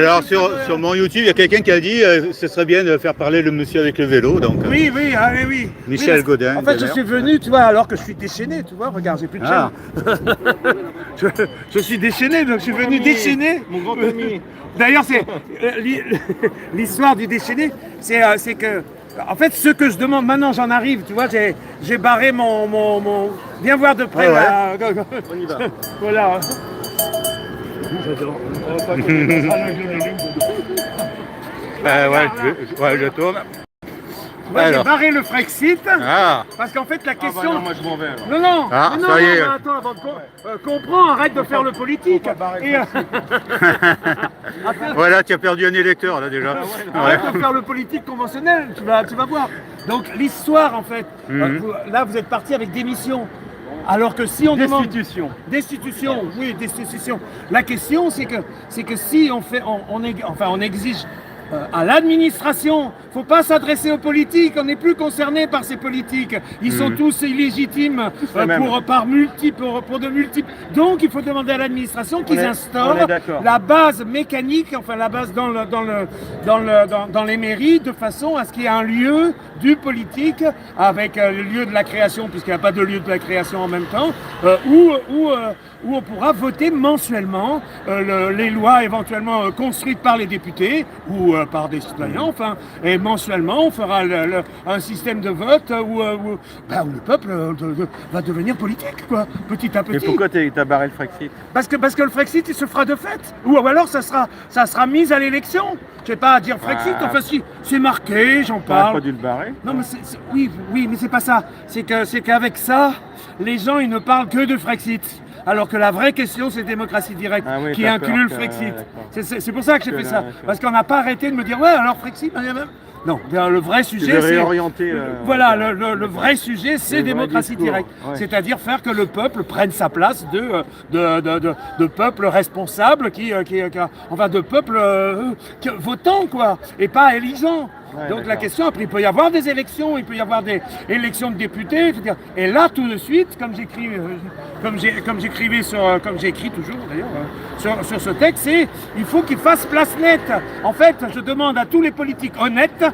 Alors sur mon YouTube, il y a quelqu'un qui a dit ce serait bien de faire parler le monsieur avec le vélo. Donc, oui, oui. Michel oui, Godin. En fait, je suis venu, tu vois, alors que je suis déchaîné, tu vois, regarde, j'ai plus de chaîne. Je suis déchaîné, donc je suis venu déchaîner. Mon grand ami. D'ailleurs, c'est l'histoire du déchaîné, c'est que, en fait, ce que je demande maintenant, j'en arrive, tu vois, j'ai barré mon. Viens voir de près. Ouais, là. On y va. Voilà. J'adore. Je tourne. Moi, j'ai Alors. barré le Frexit. Ah, Parce qu'en fait, la question. non, moi je m'en vais. alors. Non, Ah, mais non, ça y est. mais attends, avant de comprends, arrête de faire le politique. Et, voilà, tu as perdu un électeur là déjà. arrête de faire le politique conventionnel, tu vas voir. Donc l'histoire, en fait, là vous êtes parti avec démission. Alors que si on demande destitution, oui, destitution. La question, c'est que si on fait, on exige à l'administration, faut pas s'adresser aux politiques. On n'est plus concerné par ces politiques. Ils sont tous illégitimes pour de multiples. Donc il faut demander à l'administration qu'ils instaurent la base mécanique, enfin la base dans les mairies, de façon à ce qu'il y ait un lieu du politique avec le lieu de la création, puisqu'il n'y a pas de lieu de la création en même temps, où on pourra voter mensuellement les lois éventuellement construites par les députés ou par des citoyens, enfin, et mensuellement on fera un système de vote où le peuple va devenir politique, quoi, petit à petit. Mais pourquoi t'as barré le Frexit? Parce que le Frexit, il se fera de fait. Ou alors ça sera mis à l'élection. Je sais pas à dire Frexit, enfin si, c'est marqué, j'en T'aurais parle. pas dû le barrer? Non mais oui, mais c'est pas ça. C'est qu'avec ça, les gens ils ne parlent que de Frexit. Alors que la vraie question, c'est démocratie directe, qui inclut le Frexit. C'est pour ça que j'ai fait ça. Parce qu'on n'a pas arrêté de me dire, ouais, alors Frexit, non, le vrai sujet, c'est... Voilà, le vrai sujet, c'est démocratie directe. Ouais. C'est-à-dire faire que le peuple prenne sa place de peuple responsable, enfin de peuple votant, quoi, et pas élisant. Ouais, donc la question, après, il peut y avoir des élections, il peut y avoir des élections de députés, etc. Et là, tout de suite, comme j'écris toujours d'ailleurs sur ce texte, c'est il faut qu'il fasse place nette. En fait, je demande à tous les politiques honnêtes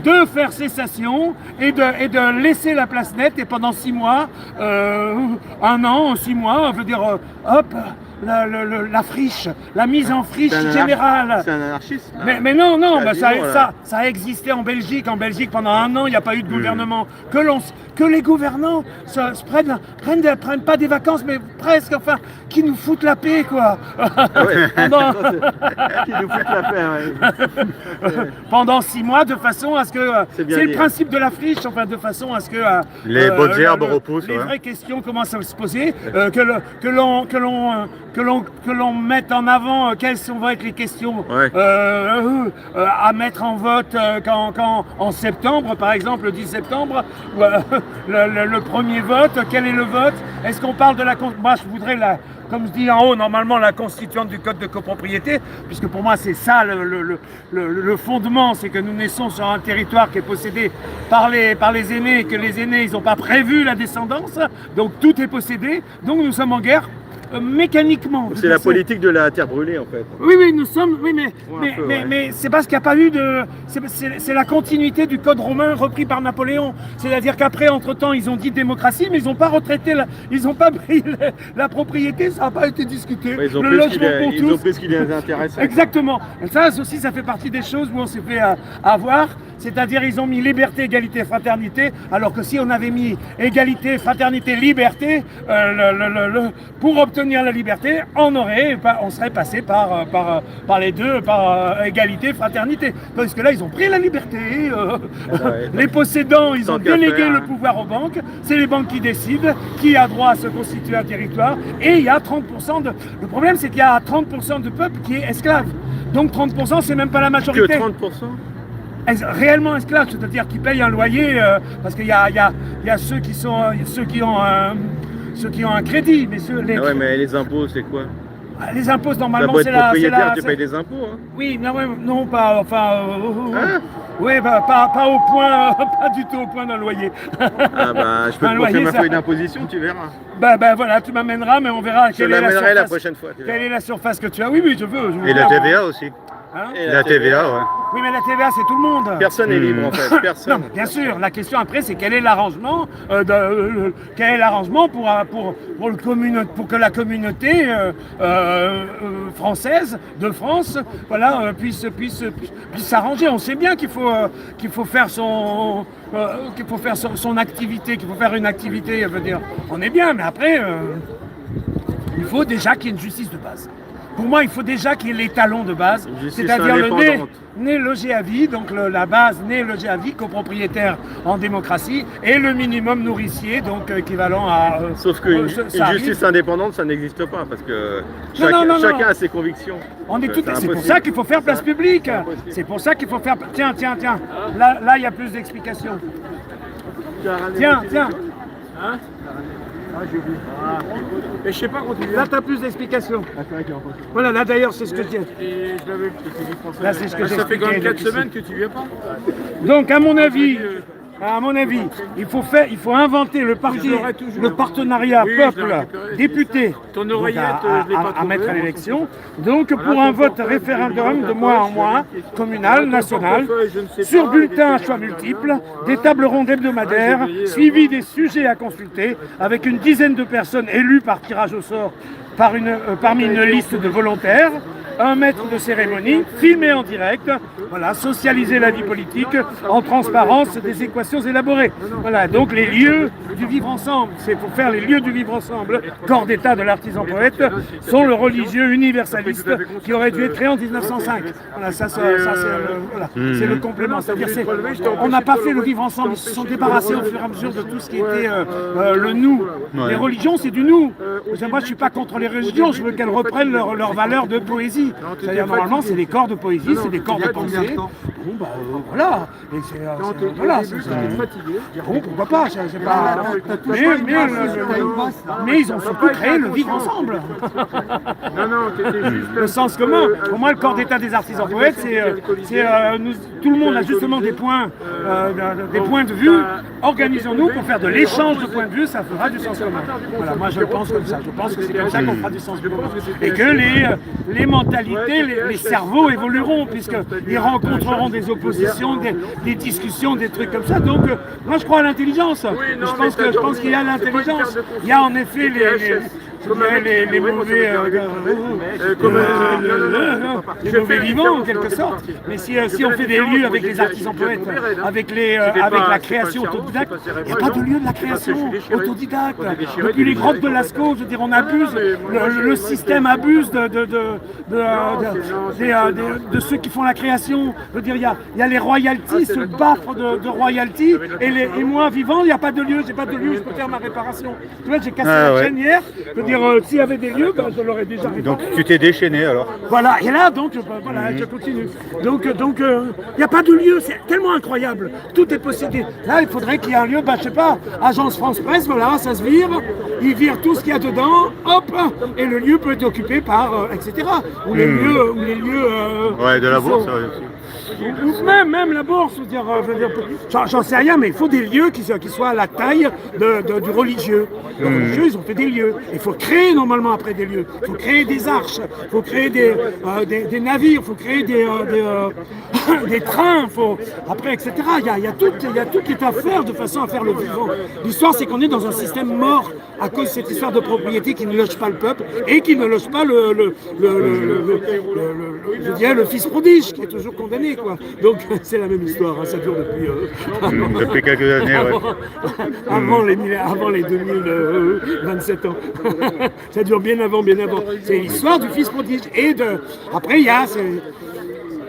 de faire cessation et de laisser la place nette, et pendant 6 mois, 1 an, 6 mois, on veut dire, hop, la friche, la mise en friche générale. C'est un anarchisme. Mais non, ça a existé en Belgique. En Belgique, pendant 1 an, il n'y a pas eu de gouvernement. Que les gouvernants prennent pas des vacances, mais presque, enfin, qui nous foutent la paix, quoi. Qui nous foutent la paix, ouais. Pendant 6 mois, de façon à ce que... c'est le principe de la friche, enfin, de façon à ce que... les bonnes herbes repoussent. Les vraies questions commencent à se poser, que l'on mette en avant quelles vont être les questions à mettre en vote quand en septembre, par exemple, le 10 septembre, le premier vote, quel est le vote? Est-ce qu'on parle de la... Moi, je voudrais comme je dis en haut, normalement, la constituante du code de copropriété, puisque pour moi, c'est ça le fondement, c'est que nous naissons sur un territoire qui est possédé par les aînés, et que les aînés, ils n'ont pas prévu la descendance, donc tout est possédé, donc nous sommes en guerre. Mécaniquement. C'est la politique de la terre brûlée, en fait. Oui, nous sommes. Oui, mais c'est parce qu'il n'y a pas eu de. C'est la continuité du code romain repris par Napoléon. C'est-à-dire qu'après, entre-temps, ils ont dit démocratie, mais ils n'ont pas retraité, ils n'ont pas pris la propriété, ça n'a pas été discuté. Ouais, ils ont pris ce qui les intéressait. Exactement. Et ça aussi, ça fait partie des choses où on s'est fait avoir. C'est-à-dire ils ont mis liberté, égalité, fraternité, alors que si on avait mis égalité, fraternité, liberté, pour obtenir la liberté, on serait passé par les deux, par égalité, fraternité. Parce que là, ils ont pris la liberté, les possédants, ils ont délégué le pouvoir aux banques, c'est les banques qui décident qui a droit à se constituer un territoire, et il y a 30% de... Le problème, c'est qu'il y a 30% de peuple qui est esclave. Donc 30%, c'est même pas la majorité. Que 30%? Réellement esclaves, c'est-à-dire qu'ils payent un loyer, parce qu'il y a ceux qui ont un crédit, mais ouais, mais les impôts, c'est quoi? Les impôts, normalement, c'est la... propriétaire, tu payes des impôts, hein? Oui, non, pas... Enfin... oui, pas au point, pas du tout au point d'un loyer. Ah bah, je peux te montrer ma feuille d'imposition, tu verras. Bah voilà, tu m'amèneras, mais on verra quelle est la surface. Quelle est la surface que tu as? Oui, je veux. Et la TVA aussi. Hein? La TVA, ouais. Oui, mais la TVA, c'est tout le monde. Personne n'est libre en fait, personne. Non, bien sûr. La question après, c'est quel est l'arrangement quel est l'arrangement pour que la communauté française de France, voilà, puisse s'arranger. On sait bien qu'il faut faire son activité, qu'il faut faire une activité. Veut dire, on est bien, mais après, il faut déjà qu'il y ait une justice de base. Pour moi, il faut déjà qu'il y ait l'étalon de base, c'est-à-dire le né logé à vie, donc la base né logé à vie, copropriétaire en démocratie, et le minimum nourricier, donc équivalent à... Sauf qu'une justice indépendante, ça n'existe pas, parce que chacun a ses convictions. C'est pour ça qu'il faut faire place publique. C'est pour ça qu'il faut faire... Tiens. Là, il y a plus d'explications. Tiens. Hein? Mais je sais pas continuer. Là, tu as plus d'explications. Voilà, là d'ailleurs, c'est ce que je dis. Là, c'est ce que ça fait quand même 4 semaines que tu viens pas. Donc, à mon avis, il faut inventer le partenariat peuple-député à mettre à l'élection. Donc, pour un vote référendum de mois en mois, communal, national, sur bulletin à choix multiples, des tables rondes hebdomadaires, suivi des sujets à consulter, avec une dizaine de personnes élues par tirage au sort parmi une liste de volontaires, un maître de cérémonie, filmé en direct, voilà, socialiser la vie politique en transparence des équations élaborées. Voilà, donc les lieux du vivre ensemble, c'est pour faire les lieux du vivre ensemble. Corps d'état de l'artisan poète sont le religieux universaliste qui aurait dû être créé en 1905. Voilà, c'est le complément. C'est-à-dire, on n'a pas fait le vivre ensemble, ils se sont débarrassés au fur et à mesure de tout ce qui était le nous. Les religions, c'est du nous. Moi, je ne suis pas contre les religions, je veux qu'elles reprennent leur valeur de poésie. C'est-à-dire, normalement, c'est des corps de poésie, c'est des corps de pensée. Bon, bah voilà. Bon, pourquoi pas, mais ils ont surtout créé le vivre ensemble. Le sens commun. Pour moi, le corps d'état des artisans poètes, tout le monde a justement des points de vue. Organisons-nous pour faire de l'échange de points de vue, ça fera du sens commun. Voilà, moi je pense comme ça. Je pense que c'est comme ça qu'on fera du sens commun. Et que les mentalités, les cerveaux évolueront, puisqu'ils rencontreront des oppositions, des discussions, des trucs comme ça. Donc, moi je crois à l'intelligence. Je pense qu'il y a l'intelligence. Il y a en effet les mauvais vivants en quelque sorte. Mais si on fait des lieux avec les artisans poètes, avec la création autodidacte, il n'y a pas de lieu de la création autodidacte. Depuis les grottes de Lascaux, je veux dire, on abuse, le système abuse de ceux qui font la création. Je veux dire, il y a les royalties, ce baffre de royalties, et moi vivant, il n'y a pas de lieu, j'ai pas de lieu où je peux faire ma réparation. Tu vois, j'ai cassé la chaîne hier. S'il y avait des lieux, je l'aurais déjà réparé. Donc tu t'es déchaîné alors. Voilà, et là donc, je continue. Donc il n'y a pas de lieu, c'est tellement incroyable. Tout est possédé. Là, il faudrait qu'il y ait un lieu, je sais pas, Agence France Presse, voilà, ça se vire, ils virent tout ce qu'il y a dedans, hop, et le lieu peut être occupé par, etc. Ou les lieux, de la bourse. Ou même la bourse, j'en sais rien, mais il faut des lieux qui soient à la taille du religieux. Les religieux, ils ont fait des lieux. Il faut créer normalement après des lieux. Il faut créer des arches, il faut créer des navires, il faut créer des trains, après, etc. Il y a tout qui est à faire de façon à faire le vivant. L'histoire, c'est qu'on est dans un système mort à cause de cette histoire de propriété qui ne loge pas le peuple et qui ne loge pas le fils prodige qui est toujours condamné, quoi. Donc c'est la même histoire, hein, ça dure depuis quelques années, avant les 2027 ans. Ça dure bien avant. C'est l'histoire du fils prodige. Après, il y a...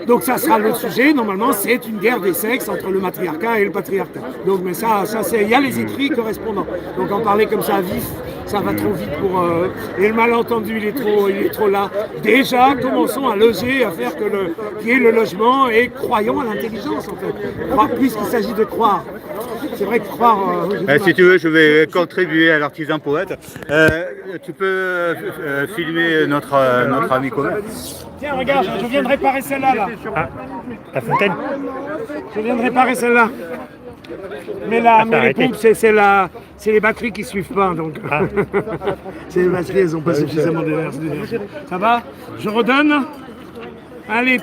Donc ça sera le sujet, normalement, c'est une guerre des sexes entre le matriarcat et le patriarcat. Donc, mais ça il y a les écrits correspondants. Donc en parler comme ça vif, ça va trop vite pour... et le malentendu, il est trop là. Déjà, commençons à loger, à faire qu'il y ait le logement et croyons à l'intelligence, en fait. Puisqu'il s'agit de croire. C'est vrai que croire... si tu veux, je vais contribuer à l'artisan poète. Tu peux filmer notre ami commun. Tiens, regarde, je viens de réparer celle-là. Là. La fontaine. Je viens de réparer celle-là. Mais les pompes, c'est les batteries qui ne suivent pas. Donc. C'est les batteries, elles n'ont pas suffisamment d'énergie. Ça va? Je redonne. Allez,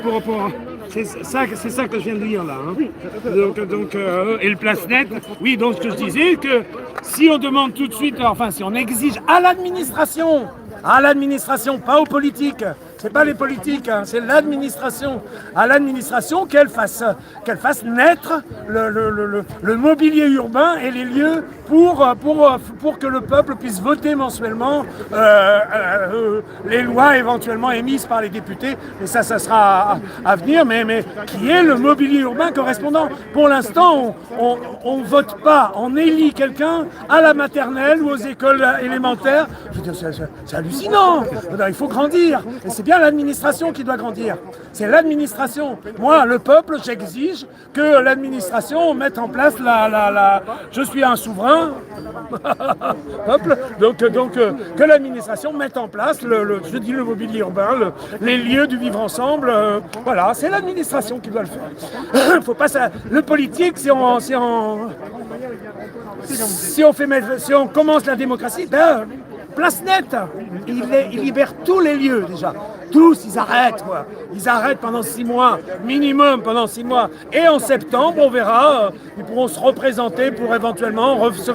c'est ça que je viens de dire là. Hein. Et le place net, oui, donc ce que je disais, que si on demande tout de suite, enfin si on exige à l'administration, pas aux politiques, c'est pas les politiques, hein, c'est l'administration, à l'administration qu'elle fasse naître le mobilier urbain et les lieux pour que le peuple puisse voter mensuellement les lois éventuellement émises par les députés, et ça sera à venir, mais qui est le mobilier urbain correspondant. Pour l'instant, on vote pas, on élit quelqu'un à la maternelle ou aux écoles élémentaires. Je veux dire, c'est hallucinant. Il faut grandir, et c'est bien l'administration qui doit grandir. C'est l'administration. Moi, le peuple, j'exige que l'administration mette en place je suis un souverain, peuple, donc que l'administration mette en place le mobilier urbain, les lieux du vivre ensemble. Voilà, c'est l'administration qui doit le faire. Faut pas ça. Le politique, si on commence la démocratie, place nette, il libère tous les lieux déjà. Tous, ils arrêtent quoi. Ils arrêtent pendant 6 mois, minimum pendant 6 mois. Et en septembre, on verra, ils pourront se représenter pour éventuellement se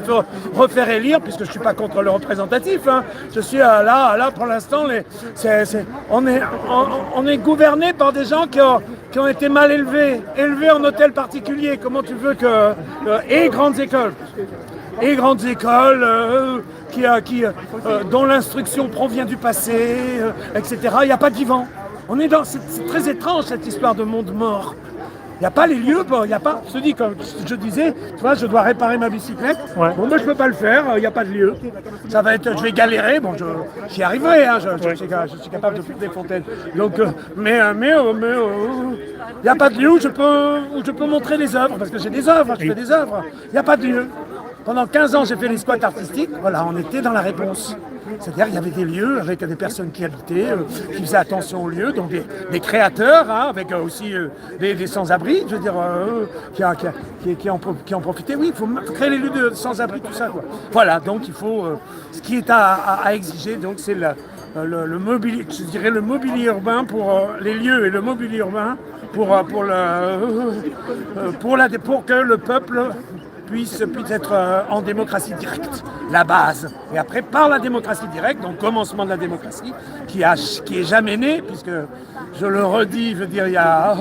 refaire élire, puisque je ne suis pas contre le représentatif. Hein. Je suis là pour l'instant, on est gouverné par des gens qui ont été mal élevés en hôtel particulier. Comment tu veux que... et grandes écoles. Dont l'instruction provient du passé, etc. Il n'y a pas de vivant. C'est très étrange cette histoire de monde mort. Il n'y a pas les lieux, il n'y a pas. Je te dis, comme je disais, tu vois, je dois réparer ma bicyclette. Ouais. Bon, moi je peux pas le faire, il n'y a pas de lieu. Je vais galérer. Bon, j'y arriverai. Hein, je suis capable de faire des fontaines. Donc, mais il n'y a pas de lieu où je peux montrer des œuvres, parce que j'ai des œuvres, je fais des œuvres. Il n'y a pas de lieu. Pendant 15 ans, j'ai fait les squats artistiques. Voilà, on était dans la réponse. C'est-à-dire qu'il y avait des lieux avec des personnes qui habitaient, qui faisaient attention aux lieux, donc des créateurs, hein, avec aussi des sans-abri, je veux dire, qui en profitaient. Oui, il faut créer les lieux de sans-abri, tout ça, quoi. Voilà, donc il faut... ce qui est à exiger, donc c'est le mobilier, je dirais le mobilier urbain pour les lieux et le mobilier urbain pour que le peuple puisse être en démocratie directe, la base. Et après, par la démocratie directe, donc commencement de la démocratie, qui est jamais née, puisque, je le redis, je veux dire, il y a,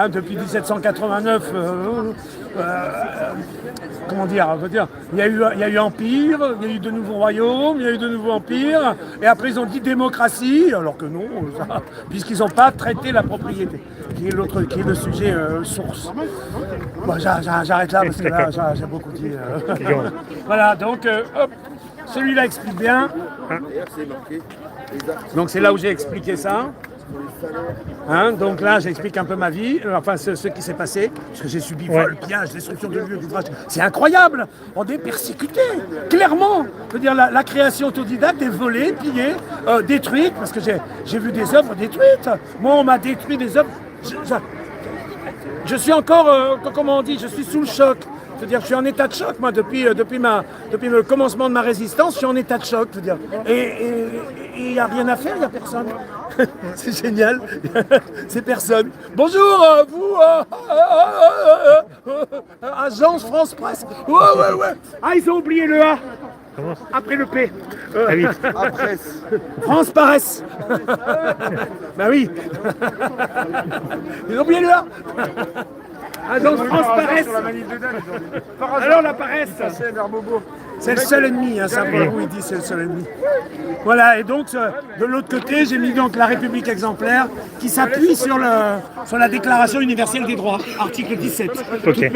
depuis 1789, comment dire, je veux dire, il y a eu empire, il y a eu de nouveaux royaumes, il y a eu de nouveaux empires, et après ils ont dit démocratie, alors que non, puisqu'ils n'ont pas traité la propriété, qui est le sujet source. Bon, j'arrête là parce que là j'ai beaucoup dit. Voilà, donc hop, celui-là explique bien. Donc c'est là où j'ai expliqué ça. Hein, donc là, j'explique un peu ma vie, enfin ce qui s'est passé, parce que j'ai subi vol, pillage, destruction de lieux d'ouvrage. C'est incroyable, on est persécutés, clairement. Je veux dire, la création autodidacte est volée, pillée, détruite, parce que j'ai vu des œuvres détruites. Moi, on m'a détruit des œuvres. Je suis encore, comment on dit, je suis sous le choc. C'est-à-dire, je suis en état de choc, moi, depuis le commencement de ma résistance, je suis en état de choc, je veux dire. Et il n'y a rien à faire, il n'y a personne. C'est génial, c'est personne. Bonjour, vous, Agence France Presse. Ouais. Ah, ils ont oublié le A. Comment ? Après le P. France Paresse. Ben oui. Ils ont oublié le A. Agence France Paresse. Alors la paresse. C'est le seul ennemi, hein, ça, il dit c'est le seul ennemi. Voilà, et donc de l'autre côté, j'ai mis donc la République exemplaire qui s'appuie sur la Déclaration universelle des droits, article 17. Okay.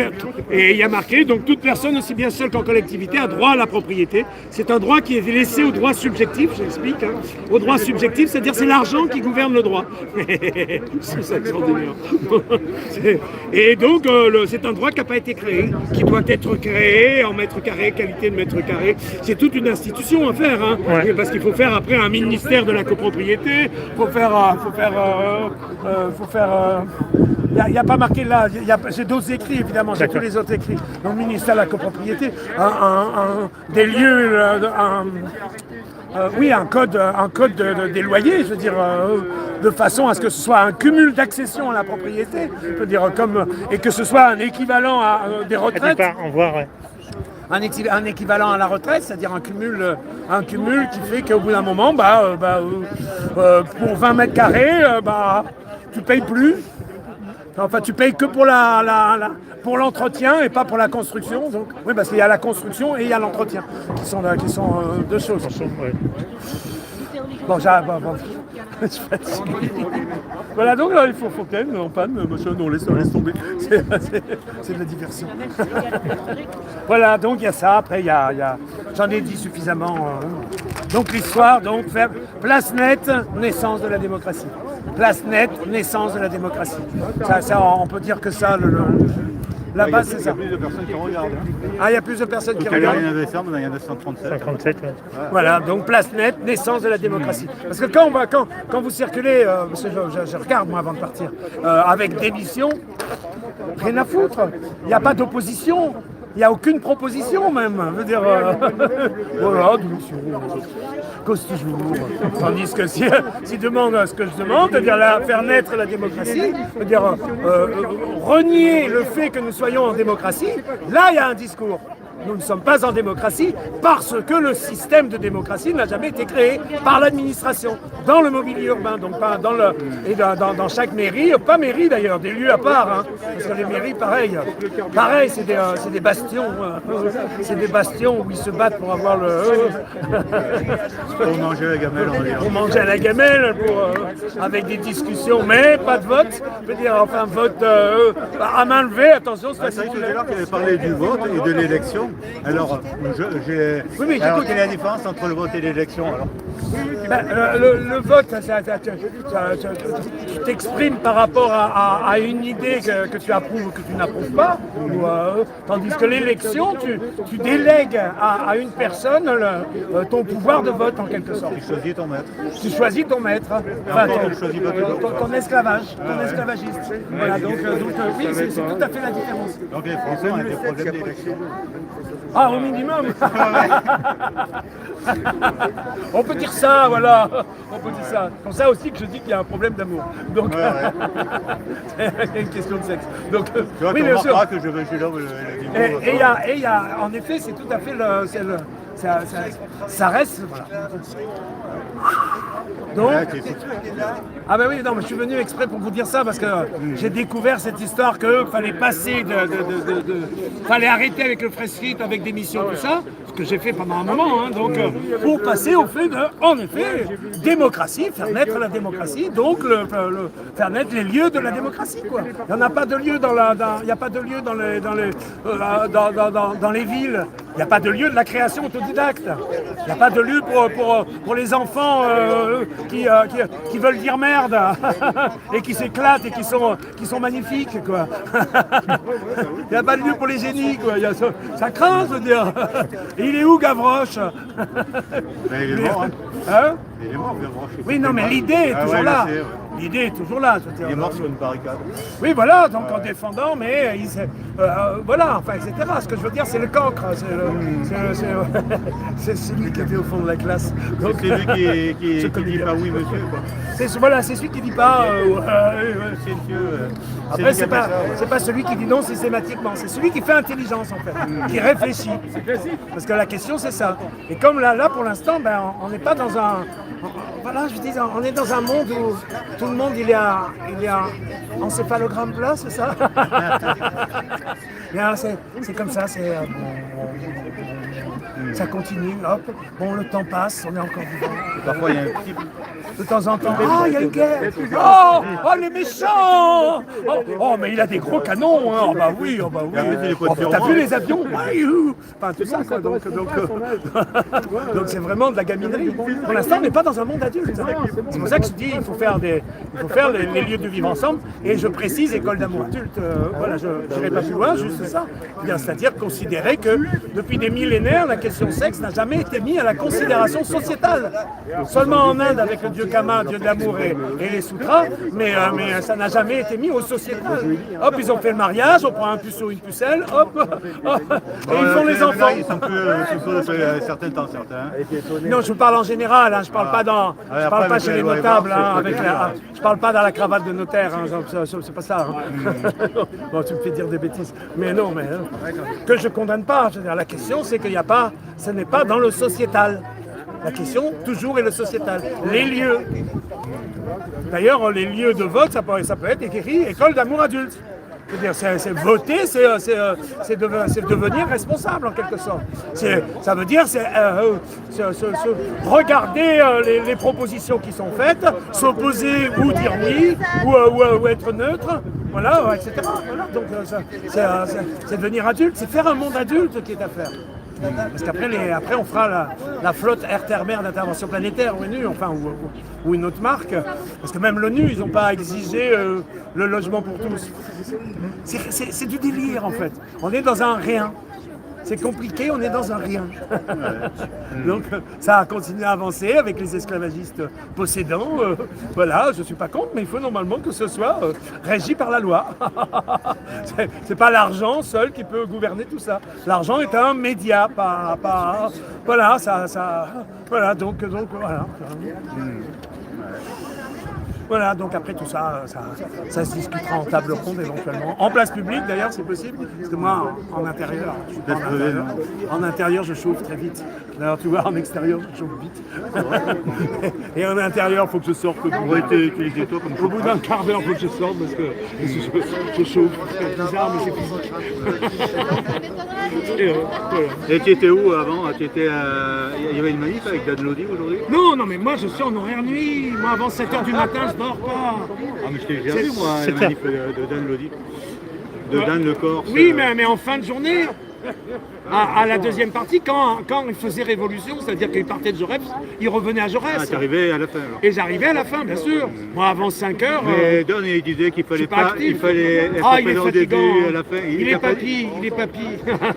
Et il y a marqué, donc toute personne, aussi bien seule qu'en collectivité, a droit à la propriété. C'est un droit qui est laissé au droit subjectif, j'explique. Hein. Au droit subjectif, c'est-à-dire c'est l'argent qui gouverne le droit. C'est ça extraordinaire. Et donc, c'est un droit qui n'a pas été créé, qui doit être créé en mètres carrés, qualité de mètre mètres carrés. C'est toute une institution à faire, hein, parce qu'il faut faire après un ministère de la copropriété, il n'y a pas marqué là, j'ai d'autres écrits évidemment, j'ai tous les autres écrits. Donc ministère de la copropriété, des lieux, un code des loyers, je veux dire, de façon à ce que ce soit un cumul d'accession à la propriété, je veux dire, et que ce soit un équivalent à des retraites. Un équivalent à la retraite, c'est-à-dire un cumul qui fait qu'au bout d'un moment, pour 20 mètres carrés, tu payes plus. Enfin, tu payes que pour l'entretien et pas pour la construction. Donc, oui, parce qu'il y a la construction et il y a l'entretien, qui sont deux choses. Bon, je suis fatigué. Voilà, donc là, il faut fontaine en panne, machin, non, laisse tomber. C'est de la diversion. Voilà, donc il y a ça. Après, j'en ai dit suffisamment. Donc l'histoire, faire place nette, naissance de la démocratie. Place nette, naissance de la démocratie. Ça, on peut dire que ça, la base, c'est ça. Il y a plus de personnes qui regardent. Ah, il y a plus de personnes qui regardent. Il y en a 137. Voilà, donc place nette, naissance de la démocratie. Parce que quand vous circulez, parce que je regarde moi avant de partir, avec démission, rien à foutre. Il n'y a pas d'opposition. Il n'y a aucune proposition même. Je veux dire, voilà, démission, cause toujours. Tandis que si demande ce que je demande, c'est-à-dire faire naître la démocratie, c'est-à-dire renier le fait que nous soyons en démocratie, là il y a un discours. Nous ne sommes pas en démocratie parce que le système de démocratie n'a jamais été créé par l'administration, dans le mobilier urbain, donc pas dans chaque mairie, pas mairie d'ailleurs, des lieux à part, hein, parce que les mairies, pareil, c'est des bastions, c'est des bastions où ils se battent pour avoir Pour manger la gamelle, on va dire. pour manger à la gamelle, avec des discussions, mais pas de vote, je veux dire, enfin vote à main levée, attention, c'est C'est vrai facile. que tout à l'heure, tu avais parlé du vote et de l'élection. Alors, quelle est la différence entre le vote et l'élection alors? Le vote, tu t'exprimes par rapport à une idée que tu approuves ou que tu n'approuves pas, tandis que l'élection, tu délègues à une personne ton pouvoir de vote en quelque sorte. Tu choisis ton maître. Tu choisis ton maître, ton esclavage, ton esclavagiste. Voilà, donc oui, c'est tout à fait la différence. Donc les Français ont des problèmes d'élection. Ah, au minimum. On peut dire ça, voilà. On peut dire ça. C'est pour ça aussi que je dis qu'il y a un problème d'amour. Donc, c'est une question de sexe. Donc, Tu vois, oui, tu bien sûr. remarqueras que je vais chez l'homme Et il y a, en effet, c'est tout à fait ça reste. Voilà. Donc, ah ben oui, non, mais je suis venu exprès pour vous dire ça parce que j'ai découvert cette histoire qu'il fallait passer fallait arrêter avec le fresh fit, avec des missions, tout ça, ce que j'ai fait pendant un moment, hein, donc pour passer au fait de, en effet, démocratie, faire naître la démocratie, donc faire naître les lieux de la démocratie, quoi. Il n'y a pas de lieu il n'y a pas de lieu dans les villes. Il n'y a pas de lieu de la création autodidacte. Il n'y a pas de lieu pour les enfants qui veulent dire merde et qui s'éclatent et qui sont magnifiques, quoi. Il n'y a pas de lieu pour les génies, quoi. Ça craint, je veux dire. Et il est où, Gavroche? Mais il est mort, hein? Il est mort, Gavroche. Oui, non, mais l'idée est toujours là. Je sais, ouais. L'idée est toujours là. Je veux dire, Il est mort sur une barricade. oui, voilà, donc en défendant, mais voilà, enfin, etc. Ce que je veux dire, c'est le cancre. C'est celui qui était au fond de la classe. Donc, C'est lui qui dit pas oui, monsieur, quoi. c'est celui qui dit pas. C'est monsieur. Après, c'est pas celui qui dit non systématiquement, c'est celui qui fait intelligence en fait, qui réfléchit. Parce que la question c'est ça. Et comme là pour l'instant, ben, on n'est pas dans un. Voilà, je dis, on est dans un monde où tout le monde il est encéphalogramme plat, c'est ça? Bien, c'est comme ça, ça continue, hop, bon le temps passe, on est encore vivant. Parfois, il y a un petit. De temps en temps, il y a une guerre. Oh, les méchants. Oh, mais il a des gros canons. Hein. Oh, bah oui. T'as vu les avions? Enfin, tout ça, quoi. Donc c'est vraiment de la gaminerie. Pour l'instant, on n'est pas dans un monde adulte. C'est pour ça que je dis, il faut faire les lieux de vivre ensemble. Et je précise, école d'amour adulte. Voilà, je n'irai pas plus loin, juste ça. C'est-à-dire considérer que depuis des millénaires, la question sexe n'a jamais été mise à la considération sociétale. Seulement en Inde avec le dieu Kama, dieu de l'amour et les sutras, mais ça n'a jamais été mis au sociétal. Hop, ils ont fait le mariage, on prend un puceau, une pucelle, hop, et ils font les enfants. Ils sont plus sous certains temps, certains. Non, je parle en général, hein, je parle pas je parle pas chez les notables, hein, je parle pas dans la cravate de notaire, hein, c'est pas ça. Hein. Bon, tu me fais dire des bêtises, mais non, que je condamne pas. Je veux dire, la question, c'est qu'il n'y a pas, ce n'est pas dans le sociétal. La question, toujours, est le sociétal. Les lieux. D'ailleurs, les lieux de vote, ça peut être écrit école d'amour adulte. C'est-à-dire, c'est voter, c'est devenir responsable en quelque sorte. Ça veut dire, regarder les propositions qui sont faites, s'opposer ou dire oui, ou être neutre, voilà, etc. Voilà. Donc, c'est devenir adulte, c'est faire un monde adulte qui est à faire. Parce qu'après, on fera la flotte air-terre-mer d'intervention planétaire, ONU, enfin, ou une autre marque. Parce que même l'ONU, ils n'ont pas exigé le logement pour tous. C'est du délire, en fait. On est dans un rien. C'est compliqué, on est dans un rien. Donc ça a continué à avancer avec les esclavagistes possédants. Voilà, je ne suis pas contre, mais il faut normalement que ce soit régi par la loi. C'est pas l'argent seul qui peut gouverner tout ça. L'argent est un média, voilà, voilà, donc voilà. Voilà, donc après tout ça, ça se discutera en table ronde éventuellement. En place publique d'ailleurs, c'est possible. Parce que moi, en intérieur, en intérieur, je chauffe très vite. D'ailleurs, tu vois, en extérieur, je chauffe vite. Et en intérieur, il faut que je sorte. Au bout d'un quart d'heure, il faut que je sorte parce que je chauffe. C'est bizarre, mais c'est physique. Et tu étais où avant? Il y avait une manif avec Dan Lodi aujourd'hui? Non, mais moi, je suis en horaire nuit. Moi, avant 7h du matin, je dors pas. Ah, mais je t'ai déjà vu, moi, la manif de Dan Lodi. De Dan Le Corse. Oui, mais en fin de journée, à la deuxième partie, quand il faisait révolution, c'est-à-dire qu'il partait de Jaurès, il revenait à Jaurès. Ah, t'arrivais à la fin alors. Et j'arrivais à la fin, bien sûr. Moi, avant 5 heures. Mais Dan, il disait qu'il fallait pas, il fallait être présent au début, à la fin. Il est papy.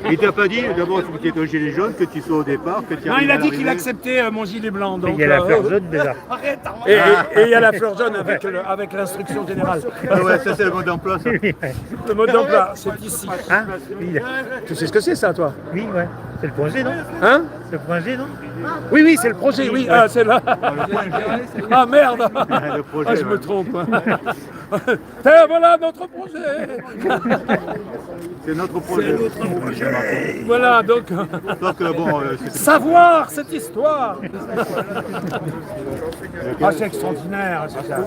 Il t'a pas dit, d'abord, il faut que tu aies ton gilet jaune, que tu sois au départ, que tu Non, il a dit qu'il acceptait mon gilet blanc. Donc, il y a la fleur jaune déjà. Arrête, et il y a la fleur jaune avec l'instruction générale. Ah ouais, ça c'est le mode d'emploi, ça. Le mode d'emploi, c'est ici. Hein? Oui, Tu sais ce que c'est ça, toi? oui, ouais. C'est le projet, non? Hein? C'est le projet, non? Oui, c'est le projet, oui, c'est là. Ah merde! Le projet, Ah, je me trompe. Et voilà notre projet! C'est notre projet. Voilà, donc, Bon, savoir cette histoire! Ah, c'est extraordinaire, c'est ça.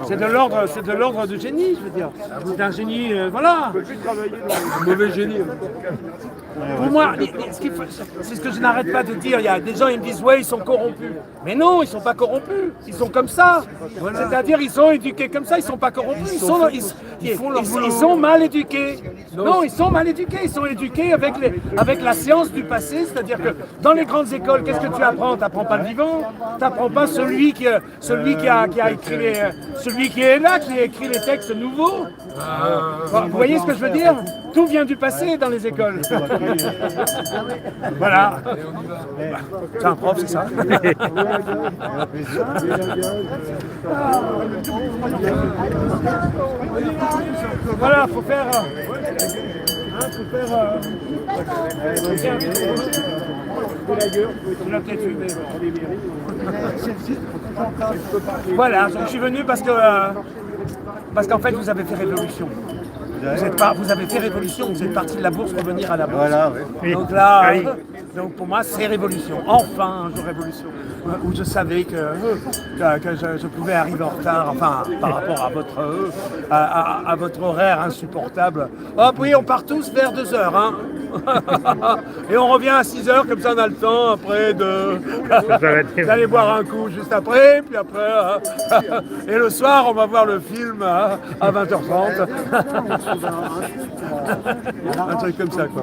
C'est de l'ordre du génie, je veux dire. C'est un génie, voilà. Un mauvais génie. Pour moi, c'est ce que je n'arrête pas de dire. Il y a des gens qui me disent ouais, ils sont corrompus. Mais non, ils sont pas corrompus. Ils sont comme ça. C'est-à-dire ils sont éduqués comme ça. Ils sont pas corrompus. Ils sont mal éduqués. Non, ils sont mal éduqués. Ils sont éduqués avec la science du passé. C'est-à-dire que dans les grandes écoles, qu'est-ce que tu apprends? Tu n'apprends pas le vivant. Tu n'apprends pas celui qui a écrit celui qui est là, qui a écrit les textes nouveaux. Vous voyez ce que je veux dire? Tout vient du passé dans les écoles. Voilà. C'est un prof, c'est ça. Voilà, faut faire. Voilà, donc je suis venu parce qu'en fait vous avez fait révolution. Vous avez fait révolution, vous êtes parti de la bourse revenir à la bourse. Voilà, oui. Donc là, donc pour moi c'est révolution. Enfin un jour révolution. Où je savais que je pouvais arriver en retard, enfin par rapport à votre horaire insupportable. Hop oui, on part tous vers 2h. Hein. Et on revient à 6h, comme ça on a le temps après d'aller boire un coup juste après, puis après, et le soir on va voir le film à 20h30. Un truc comme ça quoi.